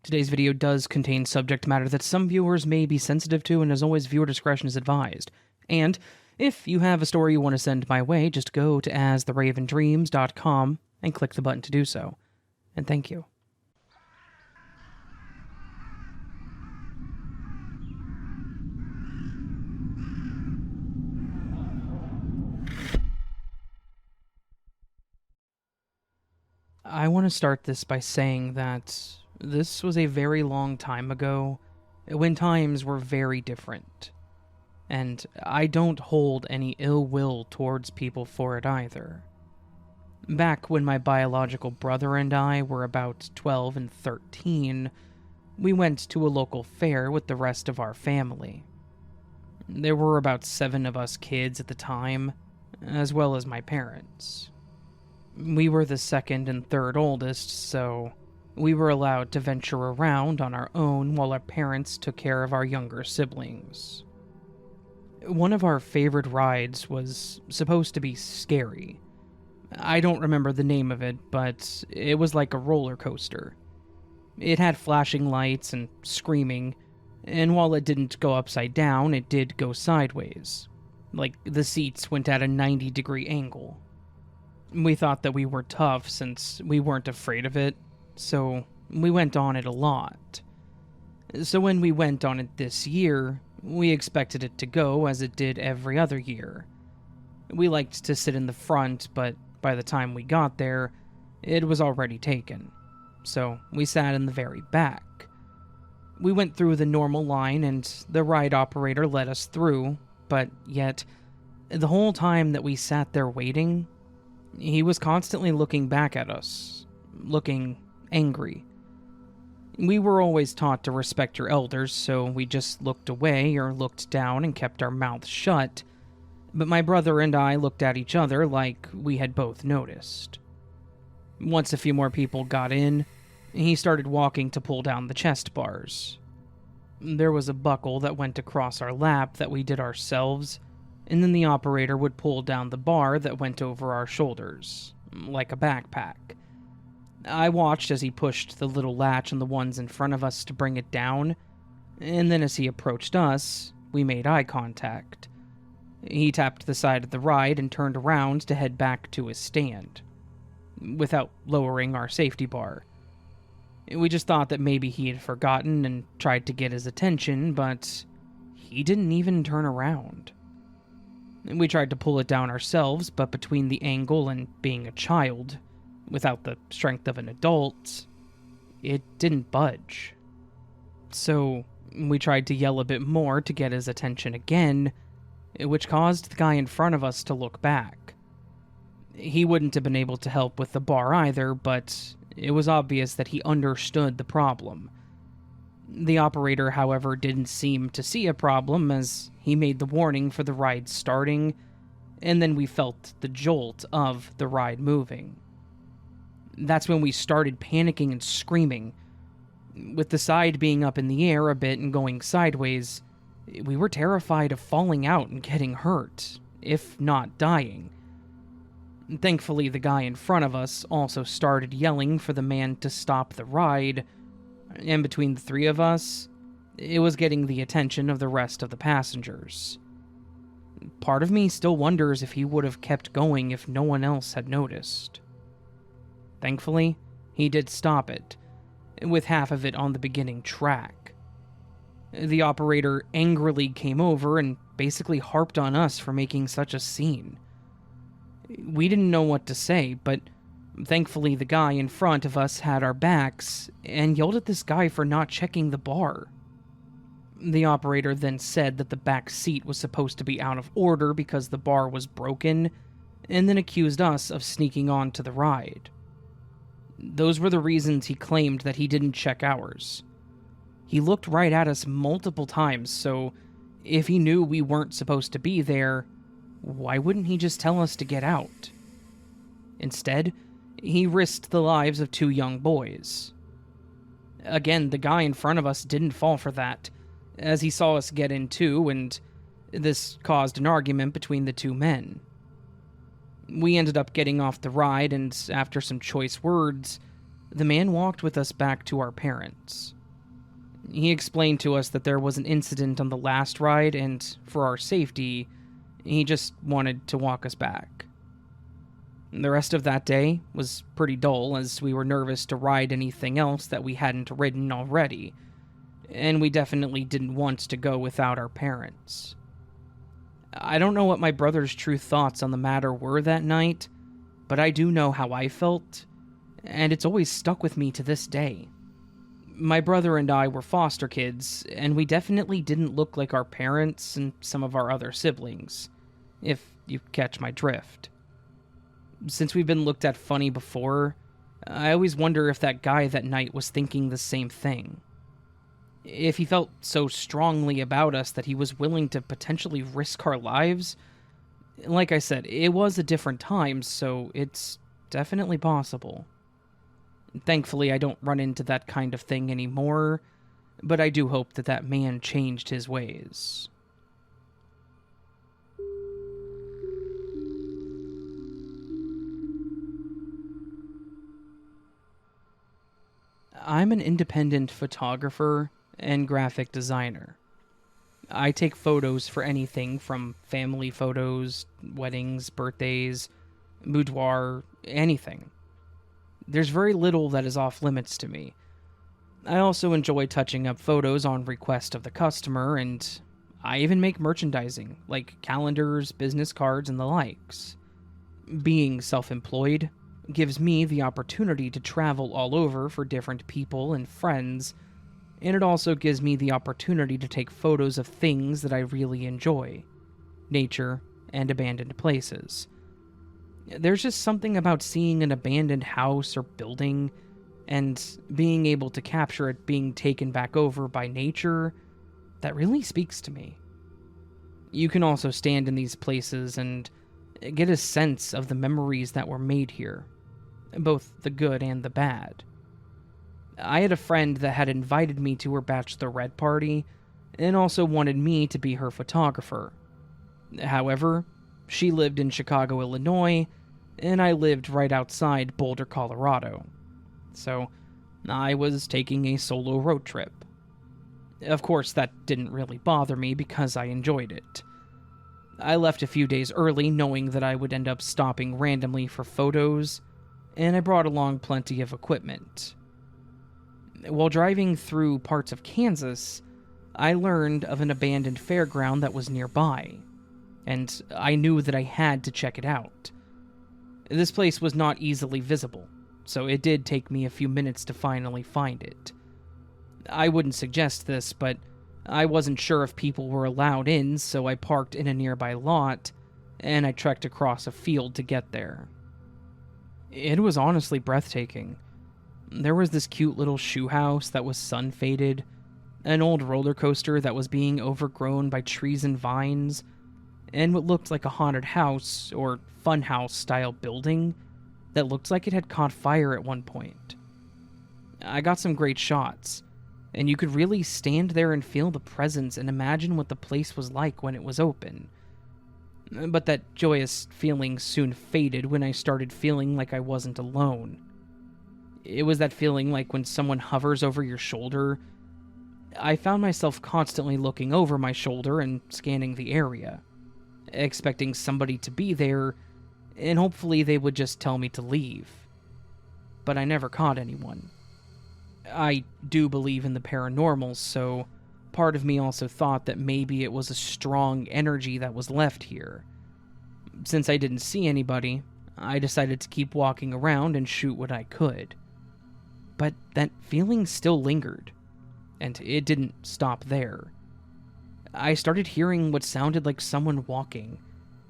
Today's video does contain subject matter that some viewers may be sensitive to, and as always, viewer discretion is advised. And if you have a story you want to send my way, just go to astheravendreams.com and click the button to do so. And thank you. I want to start this by saying that this was a very long time ago, when times were very different. And I don't hold any ill will towards people for it either. Back when my biological brother and I were about 12 and 13, we went to a local fair with the rest of our family. There were about 7 of us kids at the time, as well as my parents. We were the second and third oldest, so we were allowed to venture around on our own while our parents took care of our younger siblings. One of our favorite rides was supposed to be scary. I don't remember the name of it, but it was like a roller coaster. It had flashing lights and screaming, and while it didn't go upside down, it did go sideways. Like the seats went at a 90-degree angle. We thought that we were tough since we weren't afraid of it, so we went on it a lot. So when we went on it this year, we expected it to go as it did every other year. We liked to sit in the front, but by the time we got there, it was already taken. So we sat in the very back. We went through the normal line and the ride operator let us through, but yet, the whole time that we sat there waiting, he was constantly looking back at us, looking angry. We were always taught to respect your elders, so we just looked away or looked down and kept our mouths shut, but my brother and I looked at each other like we had both noticed. Once a few more people got in, he started walking to pull down the chest bars. There was a buckle that went across our lap that we did ourselves, and then the operator would pull down the bar that went over our shoulders, like a backpack. I watched as he pushed the little latch on the ones in front of us to bring it down, and then as he approached us, we made eye contact. He tapped the side of the ride and turned around to head back to his stand, without lowering our safety bar. We just thought that maybe he had forgotten and tried to get his attention, but he didn't even turn around. We tried to pull it down ourselves, but between the angle and being a child, without the strength of an adult, it didn't budge. So we tried to yell a bit more to get his attention again, which caused the guy in front of us to look back. He wouldn't have been able to help with the bar either, but it was obvious that he understood the problem. The operator, however, didn't seem to see a problem as he made the warning for the ride starting, and then we felt the jolt of the ride moving. That's when we started panicking and screaming. With the side being up in the air a bit and going sideways, we were terrified of falling out and getting hurt, if not dying. Thankfully, the guy in front of us also started yelling for the man to stop the ride, and between the 3 of us, it was getting the attention of the rest of the passengers. Part of me still wonders if he would have kept going if no one else had noticed. Thankfully, he did stop it, with half of it on the beginning track. The operator angrily came over and basically harped on us for making such a scene. We didn't know what to say, but thankfully the guy in front of us had our backs and yelled at this guy for not checking the bar. The operator then said that the back seat was supposed to be out of order because the bar was broken, and then accused us of sneaking onto the ride. Those were the reasons he claimed that he didn't check ours. He looked right at us multiple times, so if he knew we weren't supposed to be there, why wouldn't he just tell us to get out? Instead, he risked the lives of 2 young boys. Again, the guy in front of us didn't fall for that, as he saw us get in too, and this caused an argument between the 2 men. We ended up getting off the ride, and after some choice words, the man walked with us back to our parents. He explained to us that there was an incident on the last ride, and for our safety, he just wanted to walk us back. The rest of that day was pretty dull, as we were nervous to ride anything else that we hadn't ridden already, and we definitely didn't want to go without our parents. I don't know what my brother's true thoughts on the matter were that night, but I do know how I felt, and it's always stuck with me to this day. My brother and I were foster kids, and we definitely didn't look like our parents and some of our other siblings, if you catch my drift. Since we've been looked at funny before, I always wonder if that guy that night was thinking the same thing. If he felt so strongly about us that he was willing to potentially risk our lives. Like I said, it was a different time, so it's definitely possible. Thankfully, I don't run into that kind of thing anymore, but I do hope that that man changed his ways. I'm an independent photographer and graphic designer. I take photos for anything from family photos, weddings, birthdays, boudoir, anything. There's very little that is off limits to me. I also enjoy touching up photos on request of the customer, and I even make merchandising, like calendars, business cards, and the likes. Being self-employed gives me the opportunity to travel all over for different people and friends, and it also gives me the opportunity to take photos of things that I really enjoy, nature and abandoned places. There's just something about seeing an abandoned house or building and being able to capture it being taken back over by nature that really speaks to me. You can also stand in these places and get a sense of the memories that were made here, both the good and the bad. I had a friend that had invited me to her bachelorette party and also wanted me to be her photographer. However, she lived in Chicago, Illinois, and I lived right outside Boulder, Colorado. So, I was taking a solo road trip. Of course, that didn't really bother me because I enjoyed it. I left a few days early knowing that I would end up stopping randomly for photos, and I brought along plenty of equipment. While driving through parts of Kansas, I learned of an abandoned fairground that was nearby, and I knew that I had to check it out. This place was not easily visible, so it did take me a few minutes to finally find it. I wouldn't suggest this, but I wasn't sure if people were allowed in, so I parked in a nearby lot, and I trekked across a field to get there. It was honestly breathtaking. There was this cute little shoe house that was sun-faded, an old roller coaster that was being overgrown by trees and vines, and what looked like a haunted house or funhouse-style building that looked like it had caught fire at one point. I got some great shots, and you could really stand there and feel the presence and imagine what the place was like when it was open. But that joyous feeling soon faded when I started feeling like I wasn't alone. It was that feeling like when someone hovers over your shoulder. I found myself constantly looking over my shoulder and scanning the area, expecting somebody to be there, and hopefully they would just tell me to leave. But I never caught anyone. I do believe in the paranormal, so part of me also thought that maybe it was a strong energy that was left here. Since I didn't see anybody, I decided to keep walking around and shoot what I could. But that feeling still lingered, and it didn't stop there. I started hearing what sounded like someone walking,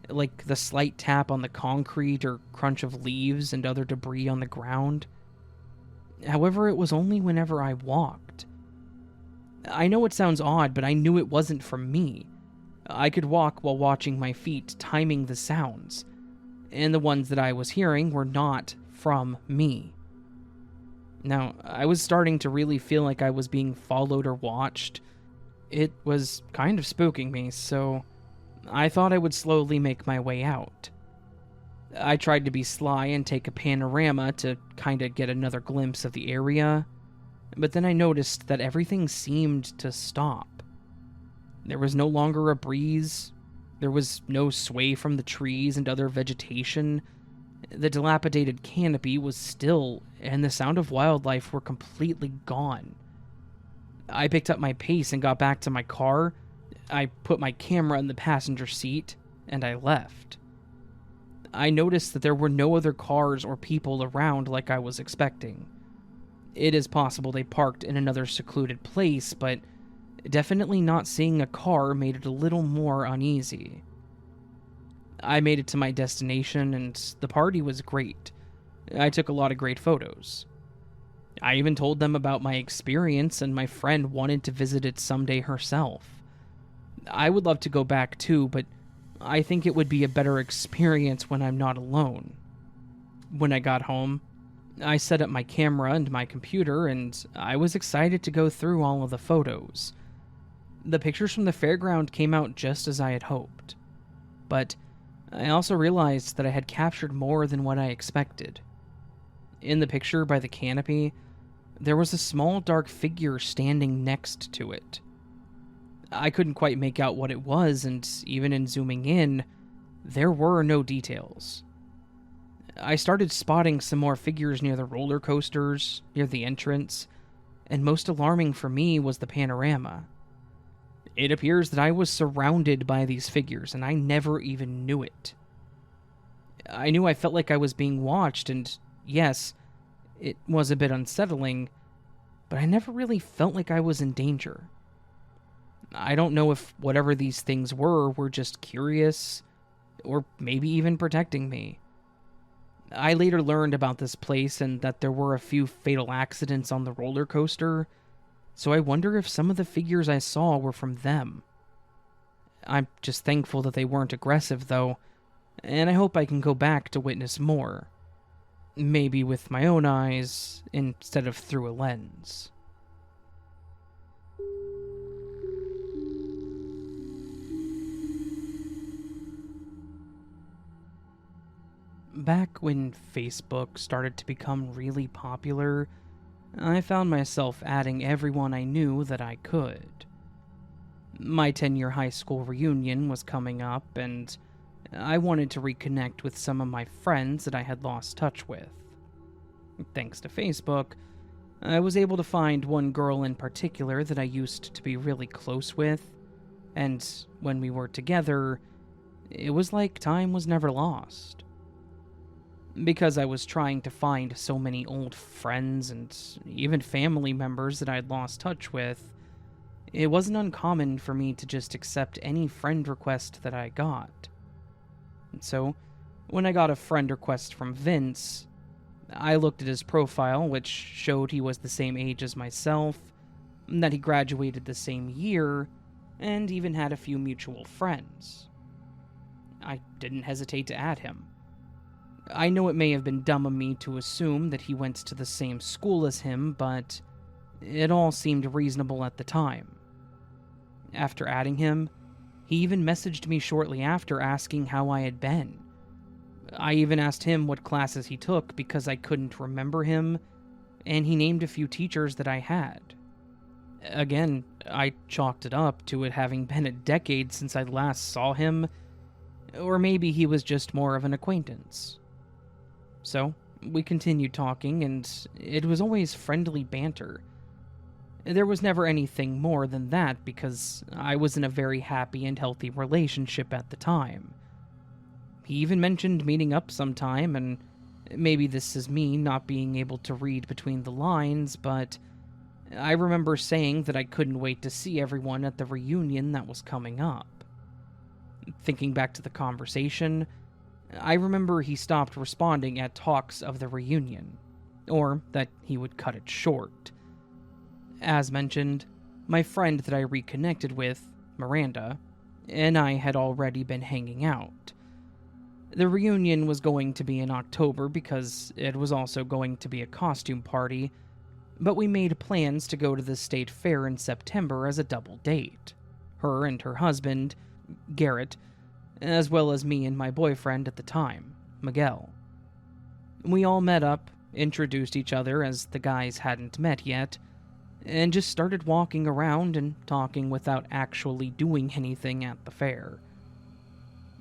like the slight tap on the concrete or crunch of leaves and other debris on the ground. However, it was only whenever I walked. I know it sounds odd, but I knew it wasn't from me. I could walk while watching my feet, timing the sounds, and the ones that I was hearing were not from me. Now, I was starting to really feel like I was being followed or watched. It was kind of spooking me, so I thought I would slowly make my way out. I tried to be sly and take a panorama to kinda get another glimpse of the area, but then I noticed that everything seemed to stop. There was no longer a breeze, there was no sway from the trees and other vegetation, the dilapidated canopy was still, and the sound of wildlife were completely gone. I picked up my pace and got back to my car. I put my camera in the passenger seat, and I left. I noticed that there were no other cars or people around like I was expecting. It is possible they parked in another secluded place, but definitely not seeing a car made it a little more uneasy. I made it to my destination, and the party was great. I took a lot of great photos. I even told them about my experience, and my friend wanted to visit it someday herself. I would love to go back too, but I think it would be a better experience when I'm not alone. When I got home, I set up my camera and my computer, and I was excited to go through all of the photos. The pictures from the fairground came out just as I had hoped, but I also realized that I had captured more than what I expected. In the picture by the canopy, there was a small dark figure standing next to it. I couldn't quite make out what it was, and even in zooming in, there were no details. I started spotting some more figures near the roller coasters, near the entrance, and most alarming for me was the panorama. It appears that I was surrounded by these figures, and I never even knew it. I knew I felt like I was being watched, and yes, it was a bit unsettling, but I never really felt like I was in danger. I don't know if whatever these things were just curious, or maybe even protecting me. I later learned about this place and that there were a few fatal accidents on the roller coaster, so I wonder if some of the figures I saw were from them. I'm just thankful that they weren't aggressive, though, and I hope I can go back to witness more. Maybe with my own eyes, instead of through a lens. Back when Facebook started to become really popular, I found myself adding everyone I knew that I could. My 10-year high school reunion was coming up, and I wanted to reconnect with some of my friends that I had lost touch with. Thanks to Facebook, I was able to find one girl in particular that I used to be really close with, and when we were together, it was like time was never lost. Because I was trying to find so many old friends and even family members that I'd lost touch with, it wasn't uncommon for me to just accept any friend request that I got. And so, when I got a friend request from Vince, I looked at his profile, which showed he was the same age as myself, that he graduated the same year, and even had a few mutual friends. I didn't hesitate to add him. I know it may have been dumb of me to assume that he went to the same school as him, but it all seemed reasonable at the time. After adding him, he even messaged me shortly after asking how I had been. I even asked him what classes he took because I couldn't remember him, and he named a few teachers that I had. Again, I chalked it up to it having been a decade since I last saw him, or maybe he was just more of an acquaintance. So, we continued talking, and it was always friendly banter. There was never anything more than that because I was in a very happy and healthy relationship at the time. He even mentioned meeting up sometime, and maybe this is me not being able to read between the lines, but I remember saying that I couldn't wait to see everyone at the reunion that was coming up. Thinking back to the conversation, I remember he stopped responding at talks of the reunion, or that he would cut it short. As mentioned, my friend that I reconnected with, Miranda, and I had already been hanging out. The reunion was going to be in October because it was also going to be a costume party, but we made plans to go to the state fair in September as a double date. Her and her husband, Garrett, as well as me and my boyfriend at the time, Miguel. We all met up, introduced each other as the guys hadn't met yet, and just started walking around and talking without actually doing anything at the fair.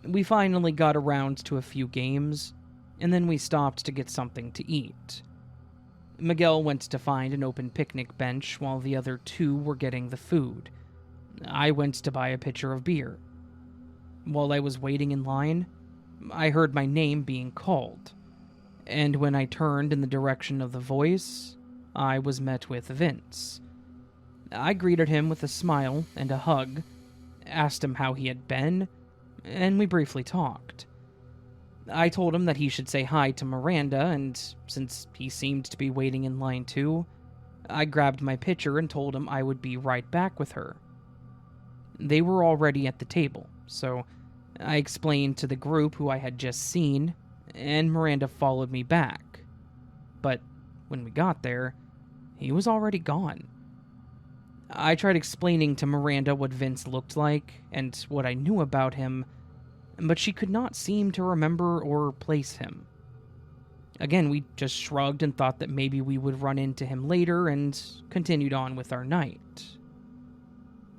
We finally got around to a few games, and then we stopped to get something to eat. Miguel went to find an open picnic bench while the other two were getting the food. I went to buy a pitcher of beer. While I was waiting in line, I heard my name being called, and when I turned in the direction of the voice, I was met with Vince. I greeted him with a smile and a hug, asked him how he had been, and we briefly talked. I told him that he should say hi to Miranda, and since he seemed to be waiting in line too, I grabbed my pitcher and told him I would be right back with her. They were already at the table, so I explained to the group who I had just seen, and Miranda followed me back. But when we got there, he was already gone. I tried explaining to Miranda what Vince looked like and what I knew about him, but she could not seem to remember or place him. Again, we just shrugged and thought that maybe we would run into him later and continued on with our night.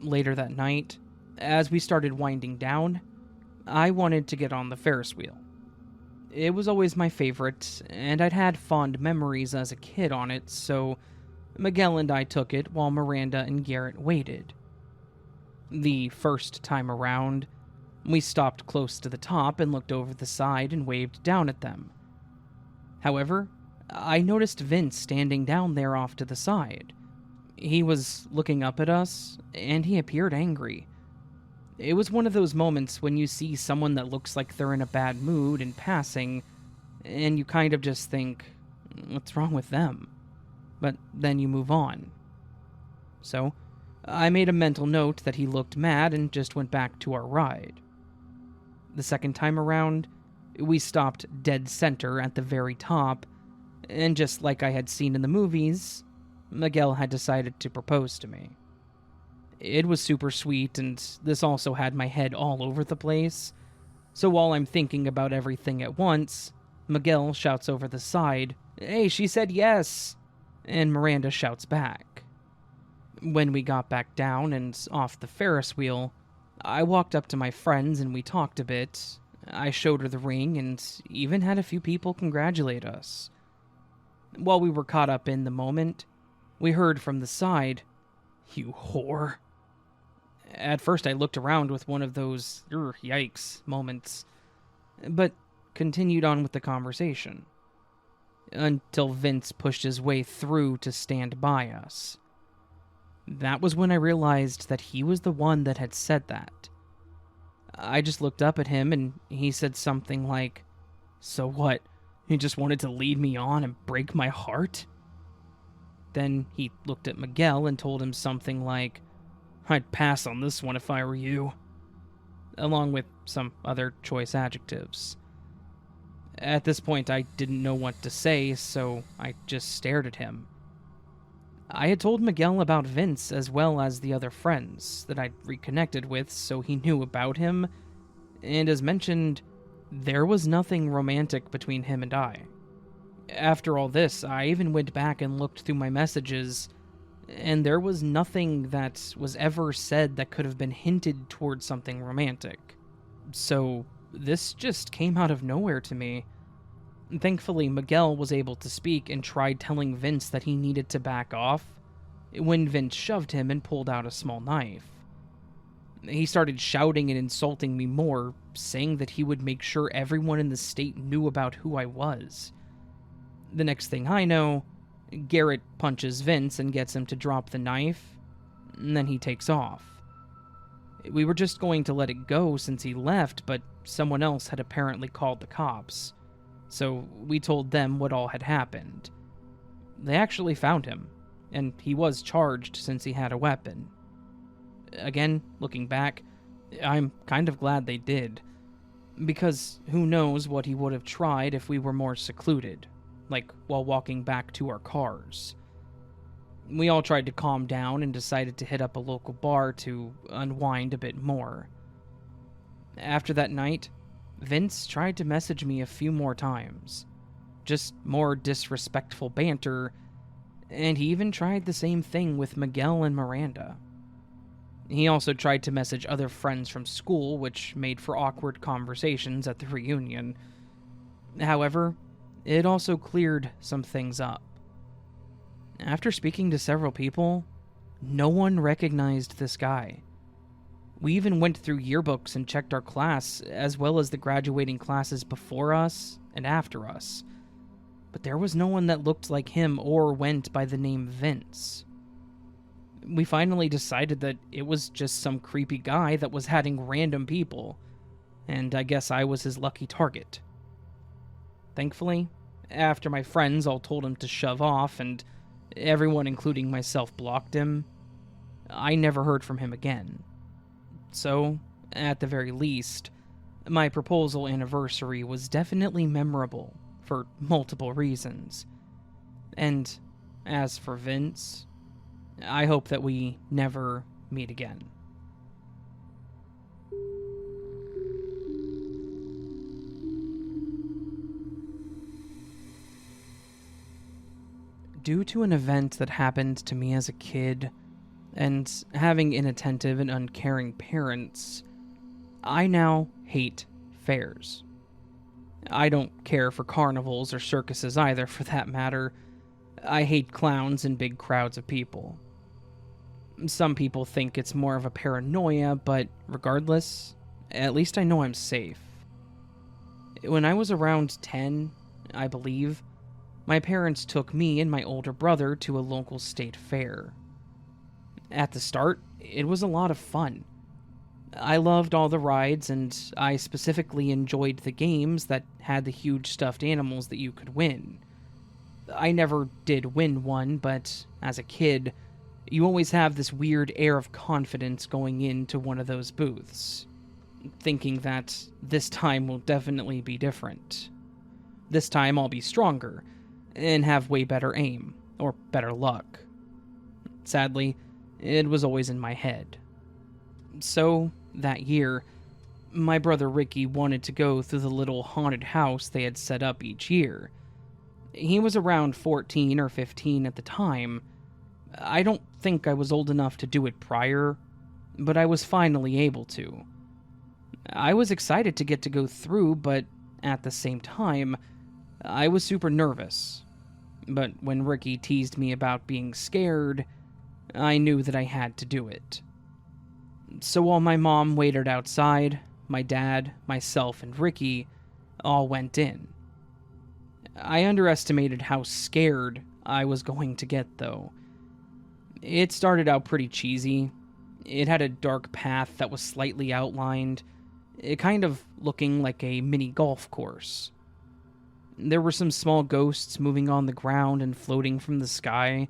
Later that night, as we started winding down, I wanted to get on the Ferris wheel. It was always my favorite, and I'd had fond memories as a kid on it, so Miguel and I took it while Miranda and Garrett waited. The first time around, we stopped close to the top and looked over the side and waved down at them. However, I noticed Vince standing down there off to the side. He was looking up at us, and he appeared angry. It was one of those moments when you see someone that looks like they're in a bad mood in passing, and you kind of just think, what's wrong with them? But then you move on. So, I made a mental note that he looked mad and just went back to our ride. The second time around, we stopped dead center at the very top, and just like I had seen in the movies, Miguel had decided to propose to me. It was super sweet, and this also had my head all over the place, so while I'm thinking about everything at once, Miguel shouts over the side, "Hey, she said yes!" And Miranda shouts back. When we got back down and off the Ferris wheel, I walked up to my friends and we talked a bit. I showed her the ring and even had a few people congratulate us. While we were caught up in the moment, we heard from the side, "You whore." At first I looked around with one of those yikes moments, but continued on with the conversation. Until Vince pushed his way through to stand by us. That was when I realized that he was the one that had said that. I just looked up at him and he said something like, "So what, he just wanted to lead me on and break my heart?" Then he looked at Miguel and told him something like, "I'd pass on this one if I were you," along with some other choice adjectives. At this point, I didn't know what to say, so I just stared at him. I had told Miguel about Vince as well as the other friends that I'd reconnected with, so he knew about him, and as mentioned, there was nothing romantic between him and I. After all this, I even went back and looked through my messages, and there was nothing that was ever said that could have been hinted towards something romantic. So this just came out of nowhere to me. Thankfully, Miguel was able to speak and tried telling Vince that he needed to back off, when Vince shoved him and pulled out a small knife. He started shouting and insulting me more, saying that he would make sure everyone in the state knew about who I was. The next thing I know, Garrett punches Vince and gets him to drop the knife, and then he takes off. We were just going to let it go since he left, but someone else had apparently called the cops, so we told them what all had happened. They actually found him, and he was charged since he had a weapon. Again, looking back, I'm kind of glad they did, because who knows what he would have tried if we were more secluded, like while walking back to our cars. We all tried to calm down and decided to hit up a local bar to unwind a bit more. After that night, Vince tried to message me a few more times. Just more disrespectful banter, and he even tried the same thing with Miguel and Miranda. He also tried to message other friends from school, which made for awkward conversations at the reunion. However, it also cleared some things up. After speaking to several people, no one recognized this guy. We even went through yearbooks and checked our class, as well as the graduating classes before us and after us. But there was no one that looked like him or went by the name Vince. We finally decided that it was just some creepy guy that was adding random people, and I guess I was his lucky target. Thankfully, after my friends all told him to shove off and everyone, including myself, blocked him, I never heard from him again. So, at the very least, my proposal anniversary was definitely memorable for multiple reasons. And as for Vince, I hope that we never meet again. Due to an event that happened to me as a kid, and having inattentive and uncaring parents, I now hate fairs. I don't care for carnivals or circuses either, for that matter. I hate clowns and big crowds of people. Some people think it's more of a paranoia, but regardless, at least I know I'm safe. When I was around 10, I believe, my parents took me and my older brother to a local state fair. At the start, it was a lot of fun. I loved all the rides, and I specifically enjoyed the games that had the huge stuffed animals that you could win. I never did win one, but as a kid, you always have this weird air of confidence going into one of those booths, thinking that this time will definitely be different. This time I'll be stronger, and have way better aim, or better luck. Sadly, it was always in my head. So, that year, my brother Ricky wanted to go through the little haunted house they had set up each year. He was around 14 or 15 at the time. I don't think I was old enough to do it prior, but I was finally able to. I was excited to get to go through, but at the same time, I was super nervous. But when Ricky teased me about being scared, I knew that I had to do it. So while my mom waited outside, my dad, myself, and Ricky all went in. I underestimated how scared I was going to get, though. It started out pretty cheesy. It had a dark path that was slightly outlined, kind of looking like a mini golf course. There were some small ghosts moving on the ground and floating from the sky,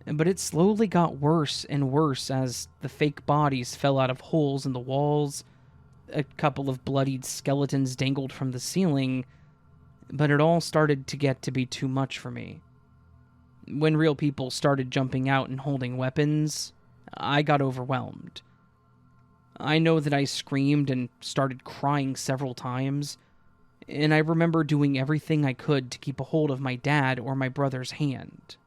but it slowly got worse and worse as the fake bodies fell out of holes in the walls. A couple of bloodied skeletons dangled from the ceiling, but it all started to get to be too much for me. When real people started jumping out and holding weapons, I got overwhelmed. I know that I screamed and started crying several times, and I remember doing everything I could to keep a hold of my dad or my brother's hand.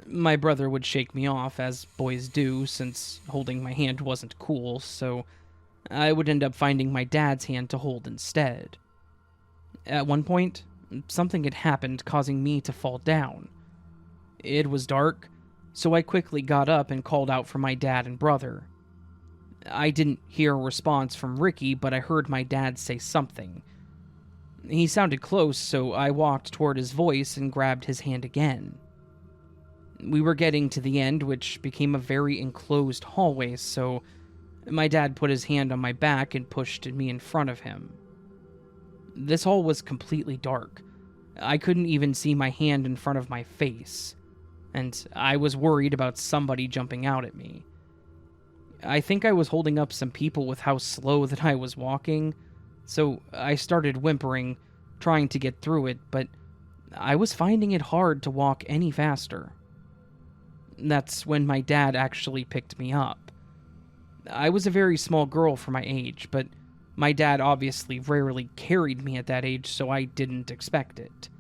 My brother would shake me off, as boys do, since holding my hand wasn't cool, so I would end up finding my dad's hand to hold instead. At one point, something had happened, causing me to fall down. It was dark, so I quickly got up and called out for my dad and brother. I didn't hear a response from Ricky, but I heard my dad say something. He sounded close, so I walked toward his voice and grabbed his hand again. We were getting to the end, which became a very enclosed hallway, so my dad put his hand on my back and pushed me in front of him. This hall was completely dark. I couldn't even see my hand in front of my face, and I was worried about somebody jumping out at me. I think I was holding up some people with how slow that I was walking, so I started whimpering, trying to get through it, but I was finding it hard to walk any faster. That's when my dad actually picked me up. I was a very small girl for my age, but My dad obviously rarely carried me at that age, so I didn't expect it.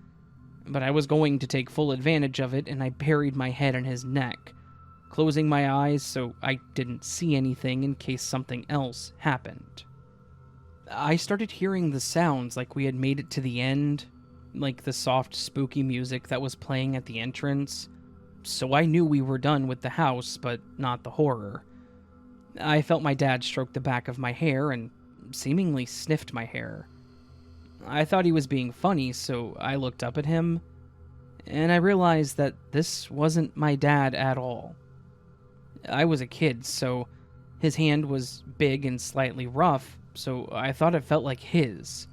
But I was going to take full advantage of it, and I buried my head in his neck, closing my eyes so I didn't see anything in case something else happened. I started hearing the sounds like we had made it to the end, like the soft, spooky music that was playing at the entrance, so I knew we were done with the house, but not the horror. I felt my dad stroke the back of my hair and seemingly sniffed my hair. I thought he was being funny, so I looked up at him, and I realized that this wasn't my dad at all. I was a kid, so his hand was big and slightly rough, so I thought it felt like his.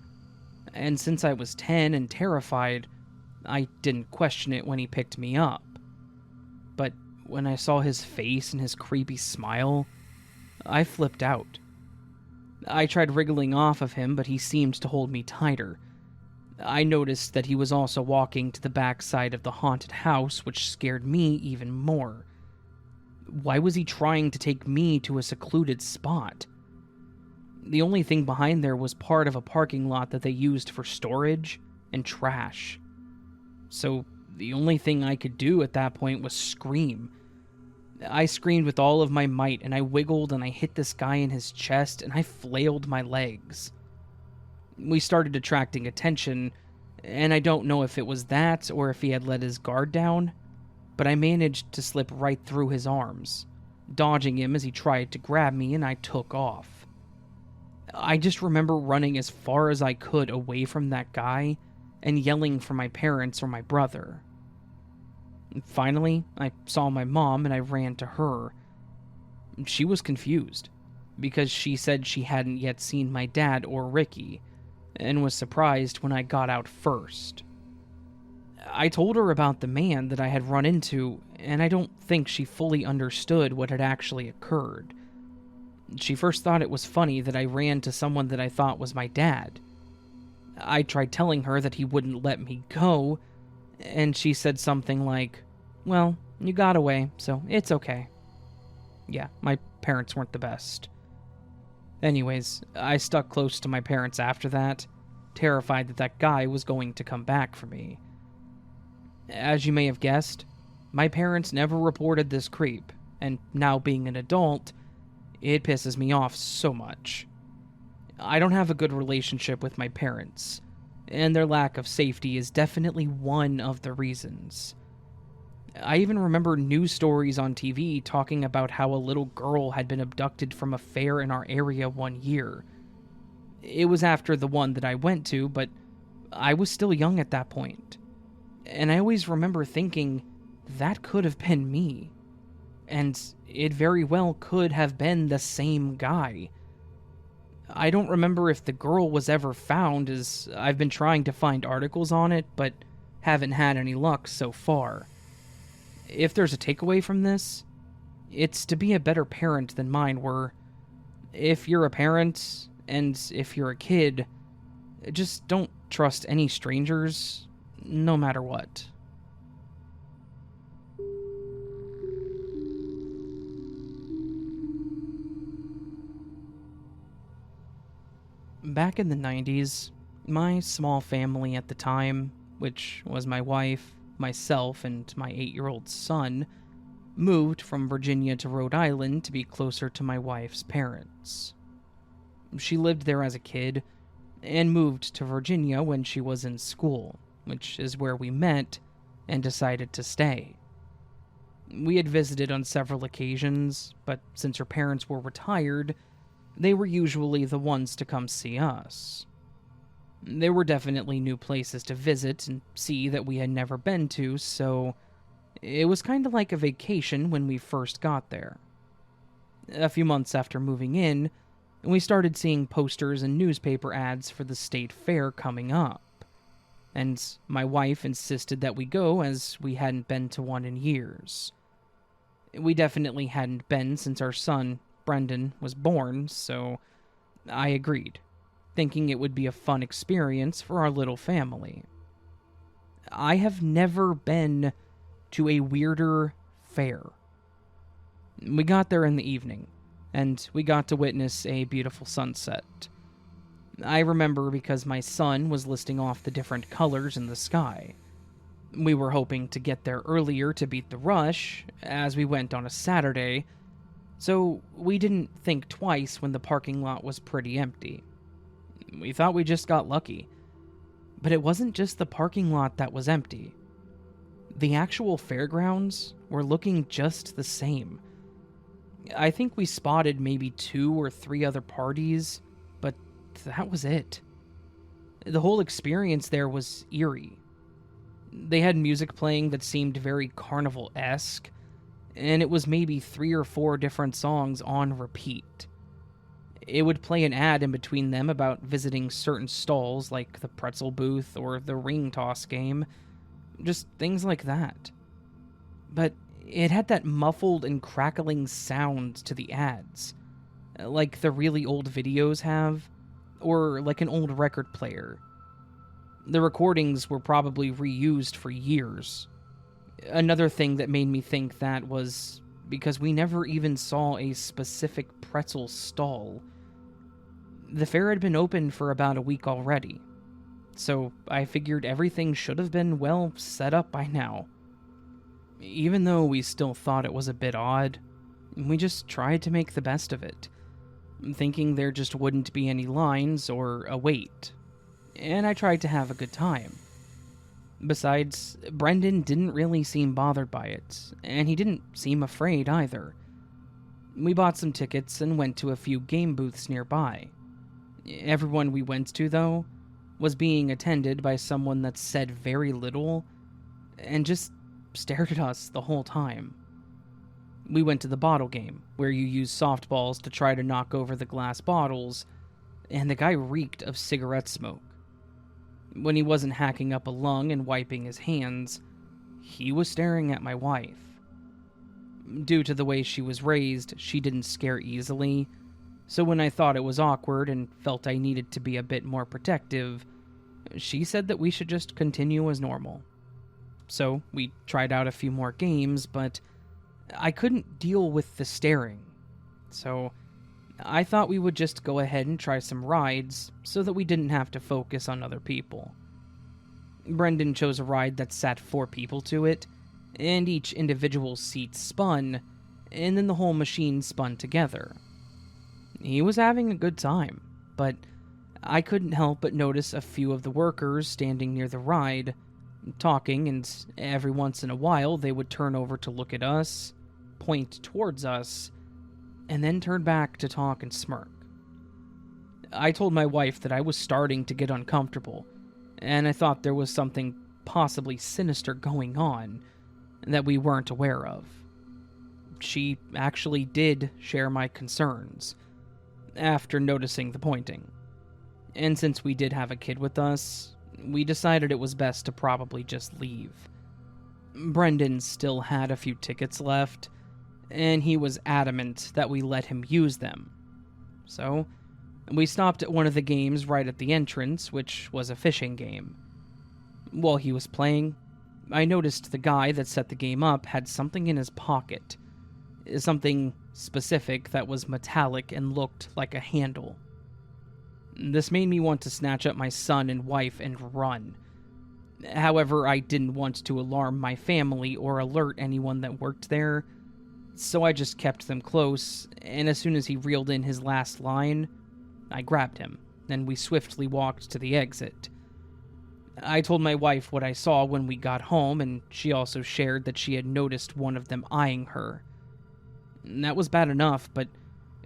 And since I was 10 and terrified, I didn't question it when he picked me up. But when I saw his face and his creepy smile, I flipped out. I tried wriggling off of him, but he seemed to hold me tighter. I noticed that he was also walking to the back side of the haunted house, which scared me even more. Why was he trying to take me to a secluded spot? The only thing behind there was part of a parking lot that they used for storage and trash. So the only thing I could do at that point was scream. I screamed with all of my might, and I wiggled and I hit this guy in his chest, and I flailed my legs. We started attracting attention, and I don't know if it was that or if he had let his guard down, but I managed to slip right through his arms, dodging him as he tried to grab me, and I took off. I just remember running as far as I could away from that guy and yelling for my parents or my brother. Finally, I saw my mom and I ran to her. She was confused, because she said she hadn't yet seen my dad or Ricky, and was surprised when I got out first. I told her about the man that I had run into, and I don't think she fully understood what had actually occurred. She first thought it was funny that I ran to someone that I thought was my dad. I tried telling her that he wouldn't let me go, and she said something like, "Well, you got away, so it's okay." Yeah, my parents weren't the best. Anyways, I stuck close to my parents after that, terrified that that guy was going to come back for me. As you may have guessed, my parents never reported this creep, and now being an adult, it pisses me off so much. I don't have a good relationship with my parents, and their lack of safety is definitely one of the reasons. I even remember news stories on TV talking about how a little girl had been abducted from a fair in our area one year. It was after the one that I went to, but I was still young at that point. And I always remember thinking, that could have been me. And it very well could have been the same guy. I don't remember if the girl was ever found, as I've been trying to find articles on it, but haven't had any luck so far. If there's a takeaway from this, it's to be a better parent than mine were. If you're a parent, and if you're a kid, just don't trust any strangers, no matter what. Back in the 90s, my small family at the time, which was my wife, myself, and my 8-year-old son, moved from Virginia to Rhode Island to be closer to my wife's parents. She lived there as a kid, and moved to Virginia when she was in school, which is where we met and decided to stay. We had visited on several occasions, but since her parents were retired, they were usually the ones to come see us. There were definitely new places to visit and see that we had never been to, so it was kind of like a vacation when we first got there. A few months after moving in, we started seeing posters and newspaper ads for the state fair coming up, and my wife insisted that we go as we hadn't been to one in years. We definitely hadn't been since our son, Brendan, was born, so I agreed, thinking it would be a fun experience for our little family. I have never been to a weirder fair. We got there in the evening, and we got to witness a beautiful sunset. I remember because my son was listing off the different colors in the sky. We were hoping to get there earlier to beat the rush, as we went on a Saturday, so we didn't think twice when the parking lot was pretty empty. We thought we just got lucky. But it wasn't just the parking lot that was empty. The actual fairgrounds were looking just the same. I think we spotted maybe 2 or 3 other parties, but that was it. The whole experience there was eerie. They had music playing that seemed very carnival-esque, and it was maybe 3 or 4 different songs on repeat. It would play an ad in between them about visiting certain stalls like the pretzel booth or the ring toss game, just things like that. But it had that muffled and crackling sound to the ads, like the really old videos have, or like an old record player. The recordings were probably reused for years. Another thing that made me think that was because we never even saw a specific pretzel stall. The fair had been open for about a week already, so I figured everything should have been well set up by now. Even though we still thought it was a bit odd, we just tried to make the best of it, thinking there just wouldn't be any lines or a wait, and I tried to have a good time. Besides, Brendan didn't really seem bothered by it, and he didn't seem afraid either. We bought some tickets and went to a few game booths nearby. Everyone we went to, though, was being attended by someone that said very little and just stared at us the whole time. We went to the bottle game, where you use softballs to try to knock over the glass bottles, and the guy reeked of cigarette smoke. When he wasn't hacking up a lung and wiping his hands, he was staring at my wife. Due to the way she was raised, she didn't scare easily, so when I thought it was awkward and felt I needed to be a bit more protective, she said that we should just continue as normal. So we tried out a few more games, but I couldn't deal with the staring. So I thought we would just go ahead and try some rides so that we didn't have to focus on other people. Brendan chose a ride that sat 4 people to it, and each individual seat spun, and then the whole machine spun together. He was having a good time, but I couldn't help but notice a few of the workers standing near the ride, talking, and every once in a while they would turn over to look at us, point towards us, and then turn back to talk and smirk. I told my wife that I was starting to get uncomfortable, and I thought there was something possibly sinister going on that we weren't aware of. She actually did share my concerns after noticing the pointing. And since we did have a kid with us, we decided it was best to probably just leave. Brendan still had a few tickets left, and he was adamant that we let him use them. So, we stopped at one of the games right at the entrance, which was a fishing game. While he was playing, I noticed the guy that set the game up had something in his pocket. Something specific that was metallic and looked like a handle. This made me want to snatch up my son and wife and run. However, I didn't want to alarm my family or alert anyone that worked there, so I just kept them close, and as soon as he reeled in his last line, I grabbed him, and we swiftly walked to the exit. I told my wife what I saw when we got home, and she also shared that she had noticed one of them eyeing her. That was bad enough, but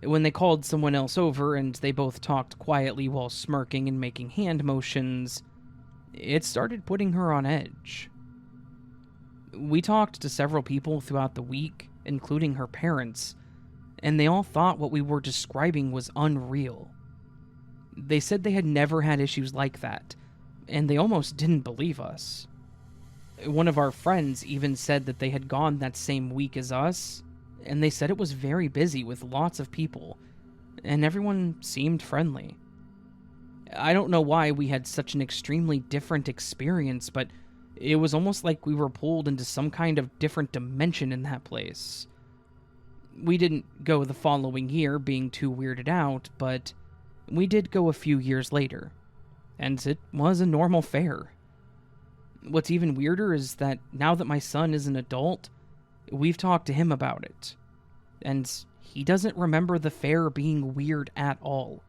when they called someone else over and they both talked quietly while smirking and making hand motions, it started putting her on edge. We talked to several people throughout the week, including her parents, and they all thought what we were describing was unreal. They said they had never had issues like that, and they almost didn't believe us. One of our friends even said that they had gone that same week as us, and they said it was very busy with lots of people, and everyone seemed friendly. I don't know why we had such an extremely different experience, but it was almost like we were pulled into some kind of different dimension in that place. We didn't go the following year being too weirded out, but We did go a few years later, and it was a normal fair. What's even weirder is that now that my son is an adult, we've talked to him about it, and he doesn't remember the fair being weird at all.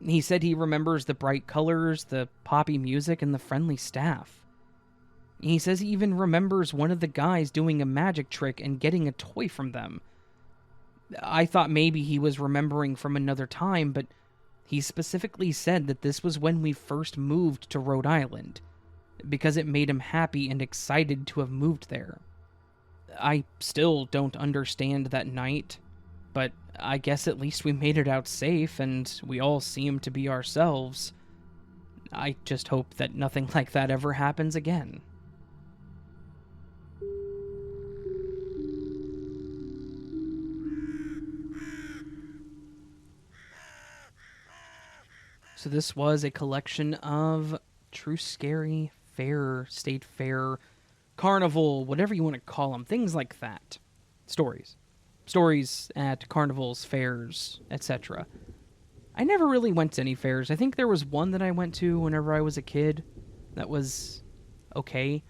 He said he remembers the bright colors, the poppy music, and the friendly staff. He says he even remembers one of the guys doing a magic trick and getting a toy from them. I thought maybe he was remembering from another time, but he specifically said that this was when we first moved to Rhode Island, because it made him happy and excited to have moved there. I still don't understand that night, but I guess at least we made it out safe and we all seem to be ourselves. I just hope that nothing like that ever happens again. So this was a collection of true scary fair, state fair, carnival, whatever you want to call them, things like that. Stories at carnivals, fairs, etc. I never really went to any fairs. I think there was one that I went to whenever I was a kid that was okay.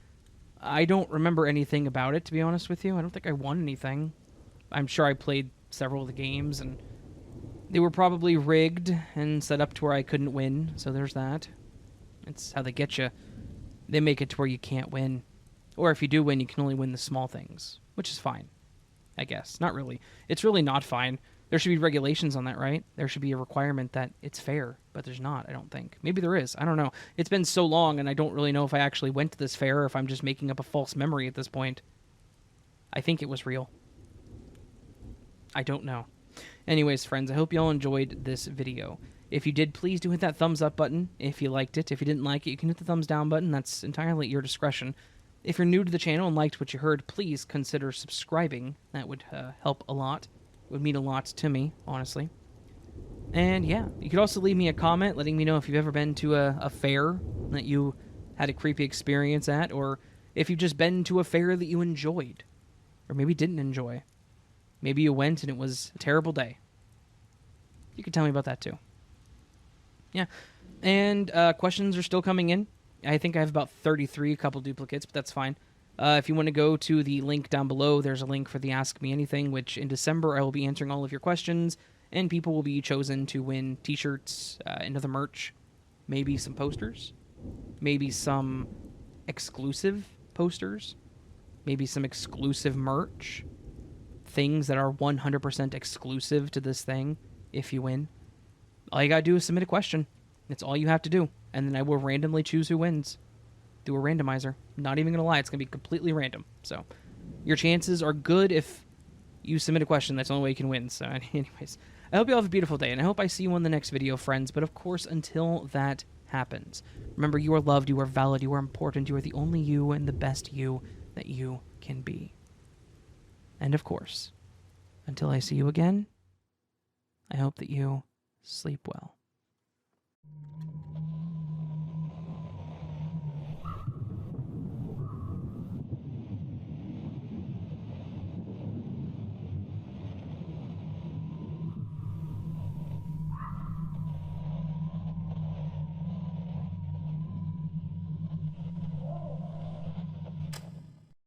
I don't remember anything about it, to be honest with you. I don't think I won anything. I'm sure I played several of the games, and they were probably rigged and set up to where I couldn't win, so there's that. It's how they get you. They make it to where you can't win. Or if you do win, you can only win the small things, which is fine, I guess. Not really. It's really not fine. There should be regulations on that, right? There should be a requirement that it's fair, but there's not, I don't think. Maybe there is. I don't know. It's been so long, and I don't really know if I actually went to this fair or if I'm just making up a false memory at this point. I think it was real. I don't know. Anyways, friends, I hope you all enjoyed this video. If you did, please do hit that thumbs up button if you liked it. If you didn't like it, you can hit the thumbs down button. That's entirely at your discretion. If you're new to the channel and liked what you heard, please consider subscribing. That would help a lot. It would mean a lot to me, honestly. And yeah, you could also leave me a comment letting me know if you've ever been to a fair that you had a creepy experience at, or if you've just been to a fair that you enjoyed, or maybe didn't enjoy. Maybe you went and it was a terrible day. You can tell me about that too. Yeah, and questions are still coming in. I think I have about 33, a couple duplicates, but that's fine. If you want to go to the link down below, there's a link for the Ask Me Anything, which in December I will be answering all of your questions, and people will be chosen to win t-shirts and other merch, maybe some posters, maybe some exclusive posters, maybe some exclusive merch, things that are 100% exclusive to this thing if you win. All you gotta do is submit a question. That's all you have to do. And then I will randomly choose who wins. Do a randomizer. Not even gonna lie, it's gonna be completely random. So, your chances are good if you submit a question. That's the only way you can win. So, anyways, I hope you all have a beautiful day, and I hope I see you in the next video, friends. But of course, until that happens, remember, you are loved, you are valid, you are important, you are the only you and the best you that you can be. And of course, until I see you again, I hope that you sleep well.